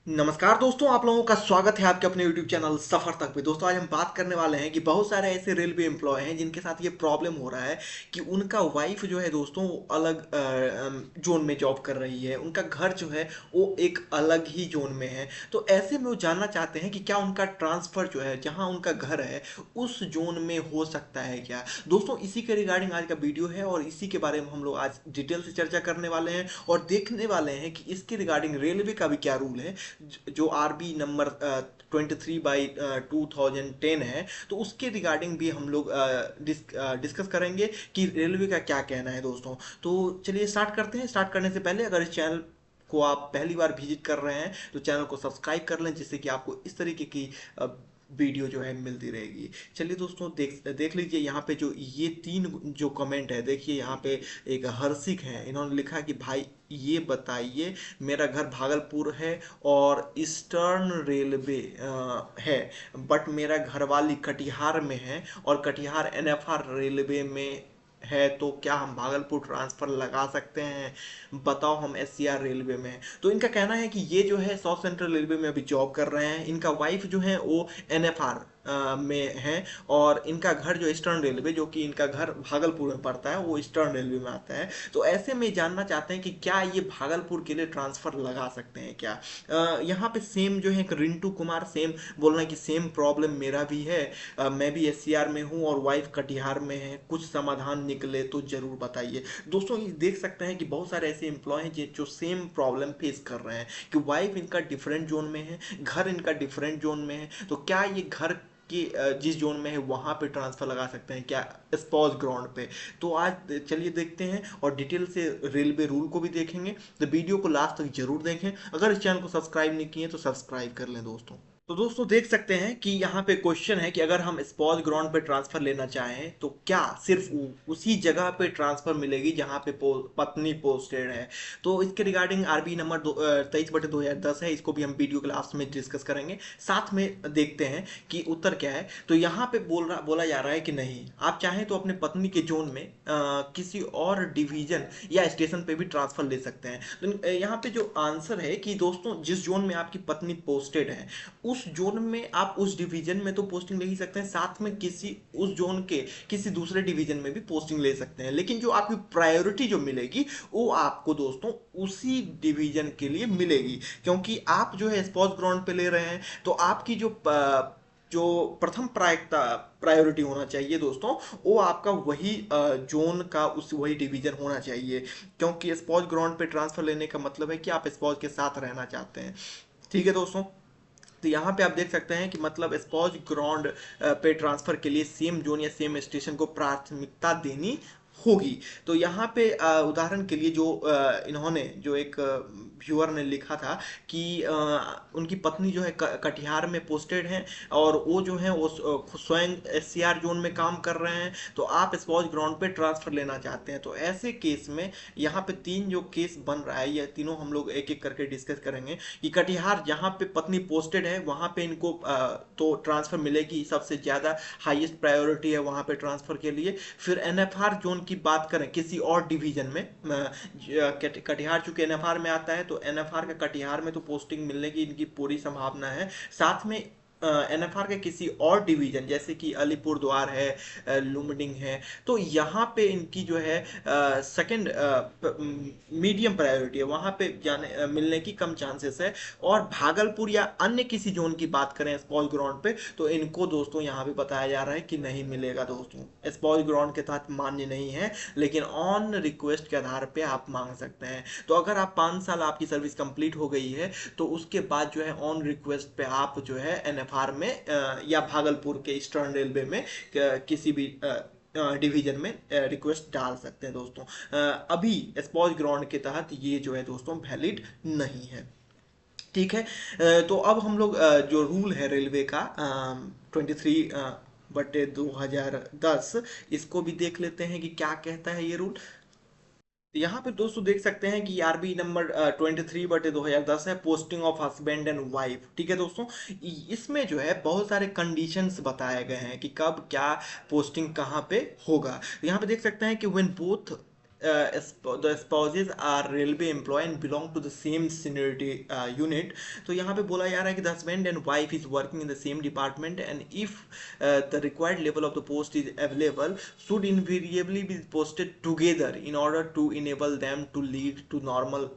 नमस्कार दोस्तों, आप लोगों का स्वागत है आपके अपने YouTube चैनल सफर तक पे। दोस्तों आज हम बात करने वाले हैं कि बहुत सारे ऐसे रेलवे एम्प्लॉय हैं जिनके साथ ये प्रॉब्लम हो रहा है कि उनका वाइफ जो है दोस्तों वो अलग जोन में जॉब कर रही है। उनका घर जो है वो एक अलग ही जोन में है। तो ऐसे में वो जानना चाहते हैं कि क्या उनका ट्रांसफ़र जो है जहाँ उनका घर है उस जोन में हो सकता है क्या। दोस्तों इसी के रिगार्डिंग आज का वीडियो है और इसी के बारे में हम लोग आज डिटेल से चर्चा करने वाले हैं और देखने वाले हैं कि इसके रिगार्डिंग रेलवे का भी क्या रूल है जो आरबी नंबर 23/2010 है। तो उसके रिगार्डिंग भी हम लोग डिस्कस करेंगे कि रेलवे का क्या कहना है दोस्तों। तो चलिए स्टार्ट करते हैं। स्टार्ट करने से पहले अगर इस चैनल को आप पहली बार विजिट कर रहे हैं तो चैनल को सब्सक्राइब कर लें जिससे कि आपको इस तरीके की वीडियो जो है मिलती रहेगी। चलिए दोस्तों देख देख लीजिए यहाँ पे जो ये तीन जो कमेंट है, देखिए यहाँ पे एक हर्षिक है, इन्होंने लिखा कि भाई ये बताइए, मेरा घर भागलपुर है और ईस्टर्न रेलवे है, बट मेरा घर वाली कटिहार में है और कटिहार एनएफआर रेलवे में है, तो क्या हम भागलपुर ट्रांसफ़र लगा सकते हैं? बताओ, हम एससीआर रेलवे में हैं। तो इनका कहना है कि ये जो है साउथ सेंट्रल रेलवे में अभी जॉब कर रहे हैं। इनका वाइफ जो है वो एनएफआर में है और इनका घर जो ईस्टर्न रेलवे, जो कि इनका घर भागलपुर में पड़ता है, वो ईस्टर्न रेलवे में आता है। तो ऐसे में जानना चाहते हैं कि क्या ये भागलपुर के लिए ट्रांसफ़र लगा सकते हैं क्या। यहाँ पे सेम जो है एक रिंटू कुमार सेम बोल रहे हैं कि सेम प्रॉब्लम मेरा भी है, मैं भी एससीआर में हूँ और वाइफ कटिहार में है, कुछ समाधान निकले तो जरूर बताइए। दोस्तों ये देख सकते हैं कि बहुत सारे ऐसे एम्प्लॉय हैं जो सेम प्रॉब्लम फेस कर रहे हैं कि वाइफ इनका डिफरेंट जोन में है, घर इनका डिफरेंट जोन में है। तो क्या ये घर कि जिस जोन में है वहां पे ट्रांसफर लगा सकते हैं क्या स्पॉज ग्राउंड पे। तो आज चलिए देखते हैं और डिटेल से रेलवे रूल को भी देखेंगे। तो वीडियो को लास्ट तक जरूर देखें। अगर इस चैनल को सब्सक्राइब नहीं किए तो सब्सक्राइब कर लें दोस्तों। तो दोस्तों देख सकते हैं कि यहाँ पे क्वेश्चन है कि अगर हम स्पॉज ग्राउंड पे ट्रांसफर लेना चाहें तो क्या सिर्फ उसी जगह पे ट्रांसफर मिलेगी जहाँ पे पत्नी पोस्टेड है। तो इसके रिगार्डिंग आरबी नंबर 23/2010 है, इसको भी हम वीडियो के लास्ट में डिस्कस करेंगे। साथ में देखते हैं कि उत्तर क्या है। तो यहाँ पे बोला जा रहा है कि नहीं, आप चाहें तो अपने पत्नी के जोन में किसी और डिवीजन या स्टेशन पे भी ट्रांसफर ले सकते हैं। तो यहाँ पे जो आंसर है कि दोस्तों जिस जोन में आपकी पत्नी पोस्टेड है उस जोन में आप उस डिवीजन में तो पोस्टिंग ले ही सकते हैं, साथ में किसी उस जोन के किसी दूसरे डिवीजन में भी पोस्टिंग ले सकते हैं, लेकिन जो आपकी प्रायोरिटी जो मिलेगी वो आपको दोस्तों उसी डिवीजन के लिए मिलेगी। क्योंकि आप जो है स्पोर्ट्स ग्राउंड पे ले रहे हैं तो आपकी जो प्रथम प्रायोरिटी होना चाहिए दोस्तों, वो आपका वही जोन का उस वही डिवीजन होना चाहिए। क्योंकि स्पोर्ट्स ग्राउंड पे ट्रांसफर लेने का मतलब है कि आप स्पोर्ट्स के साथ रहना चाहते हैं। ठीक है दोस्तों। तो यहाँ पे आप देख सकते हैं कि मतलब स्पॉज ग्राउंड पे ट्रांसफर के लिए सेम जोन या सेम स्टेशन को प्राथमिकता देनी होगी। तो यहाँ पे उदाहरण के लिए जो इन्होंने जो एक व्यूअर ने लिखा था कि उनकी पत्नी जो है कटिहार में पोस्टेड हैं और वो जो है वो स्वयं एससीआर जोन में काम कर रहे हैं, तो आप स्पॉज ग्राउंड पे ट्रांसफर लेना चाहते हैं। तो ऐसे केस में यहाँ पे तीन जो केस बन रहा है, ये तीनों हम लोग एक एक करके डिस्कस करेंगे कि कटिहार जहाँ पे पत्नी पोस्टेड है वहाँ पे इनको तो ट्रांसफ़र मिलेगी, सबसे ज़्यादा हाईएस्ट प्रायोरिटी है वहाँ पे ट्रांसफ़र के लिए। फिर एनएफआर जोन की बात करें किसी और डिवीजन में, कटिहार चूंकि एनएफआर में आता है तो एनएफआर का कटिहार में तो पोस्टिंग मिलने की इनकी पूरी संभावना है। साथ में एनएफआर के किसी और डिवीजन जैसे कि अलीपुरद्वार है, लुमडिंग है, तो यहाँ पे इनकी जो है सेकंड मीडियम प्रायोरिटी है, वहाँ पे जाने मिलने की कम चांसेस है। और भागलपुर या अन्य किसी जोन की बात करें स्पॉज ग्राउंड पे तो इनको दोस्तों यहाँ पे बताया जा रहा है कि नहीं मिलेगा दोस्तों, स्पॉज ग्राउंड के तहत मान्य नहीं है, लेकिन ऑन रिक्वेस्ट के आधार पे आप मांग सकते हैं। तो अगर आप 5 साल आपकी सर्विस कंप्लीट हो गई है तो उसके बाद जो है ऑन रिक्वेस्ट पे आप जो है एनएफआर में या भागलपुर के ईस्टर्न रेलवे में किसी भी डिवीजन में रिक्वेस्ट डाल सकते हैं दोस्तों। अभी स्पॉज ग्राउंड के तहत ये जो है दोस्तों वैलिड नहीं है। ठीक है। तो अब हम लोग जो रूल है रेलवे का 23/2010, इसको भी देख लेते हैं कि क्या कहता है ये रूल। यहाँ पे दोस्तों देख सकते हैं कि आरबी नंबर 23/2010 है, posting of husband and wife. ठीक है दोस्तों, इसमें जो है बहुत सारे कंडीशंस बताए गए हैं कि कब क्या पोस्टिंग कहाँ पे होगा। यहाँ पे देख सकते हैं कि when both the spouses are railway employee and belong to the same seniority unit. तो यहाँ पे बोला जा रहा है कि the husband and wife is working in the same department and if the required level of the post is available should invariably be posted together in order to enable them to lead to normal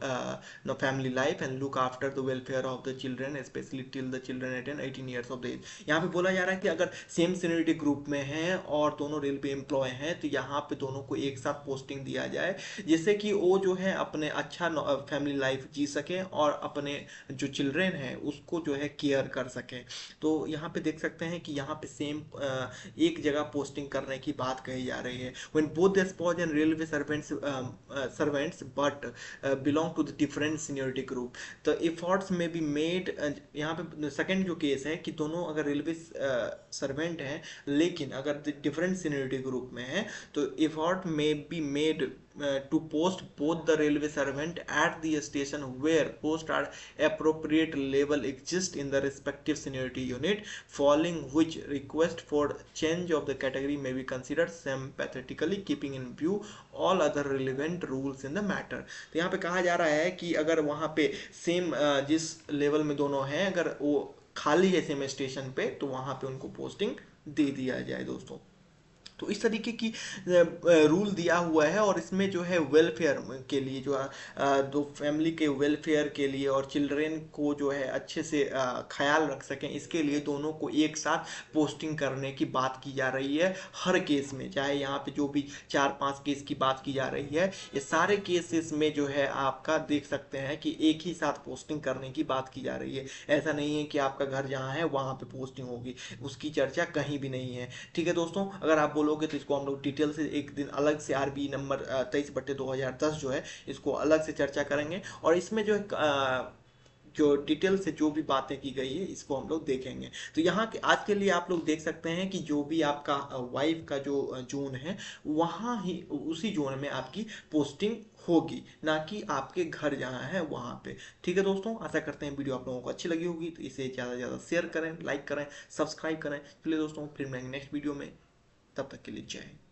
family life and look after the welfare of the children especially till the children attain 18 years of age. यहाँ पे बोला जा रहा है कि अगर same seniority group में हैं और दोनों रेलवे एम्प्लॉय हैं तो यहाँ पे दोनों को एक साथ पोस्टिंग दिया जाए जिससे कि वो जो है अपने अच्छा फैमिली लाइफ जी सकें और अपने जो चिल्ड्रेन हैं उसको जो है केयर कर सकें. तो यहाँ पे देख सकते हैं कि यहाँ पे सेम एक जगह पोस्टिंग करने की बात कही जा रही है. When both the spouse and railway servants but belong to the different seniority group the efforts में बी मेड. यहाँ पे सेकंड जो केस है कि दोनों अगर रेलवे सर्वेंट हैं लेकिन अगर डिफरेंट सीनियरिटी ग्रुप में है तो एफर्ट में be made to post both the railway servant at the station where post are appropriate level exist in the respective seniority unit, following which request for change of the category may be considered sympathetically keeping in view all other relevant rules in the matter. तो यहाँ पे कहा जा रहा है कि अगर वहाँ पे सेम जिस लेवल में दोनों हैं अगर वो खाली है सेम स्टेशन पे तो वहाँ पे उनको पोस्टिंग दे दिया जाए दोस्तों. तो इस तरीके की रूल दिया हुआ है और इसमें जो है वेलफेयर के लिए जो दो फैमिली के वेलफेयर के लिए और चिल्ड्रेन को जो है अच्छे से ख्याल रख सकें इसके लिए दोनों को एक साथ पोस्टिंग करने की बात की जा रही है हर केस में. चाहे यहाँ पे जो भी 4-5 केस की बात की जा रही है ये सारे केसेस में जो है आपका देख सकते हैं कि एक ही साथ पोस्टिंग करने की बात की जा रही है. ऐसा नहीं है कि आपका घर जहाँ है वहाँ पे पोस्टिंग होगी उसकी चर्चा कहीं भी नहीं है. ठीक है दोस्तों, अगर आप बोलोगे तो इसको हम लोग डिटेल से एक दिन अलग से आरबी नंबर 23/2010 जो है इसको अलग से चर्चा करेंगे और इसमें जो है जो डिटेल से जो भी बातें की गई है इसको हम लोग देखेंगे. तो यहाँ के आज के लिए आप लोग देख सकते हैं कि जो भी आपका वाइफ का जो जोन है वहाँ ही उसी जोन में आपकी पोस्टिंग होगी ना कि आपके घर जहाँ है वहाँ पे. ठीक है दोस्तों, आशा करते हैं वीडियो आप लोगों को अच्छी लगी होगी तो इसे ज़्यादा से ज़्यादा शेयर करें, लाइक करें, सब्सक्राइब करें. चलिए दोस्तों फिर मिलेंगे नेक्स्ट वीडियो में, तब तक के लिए जय हिंद.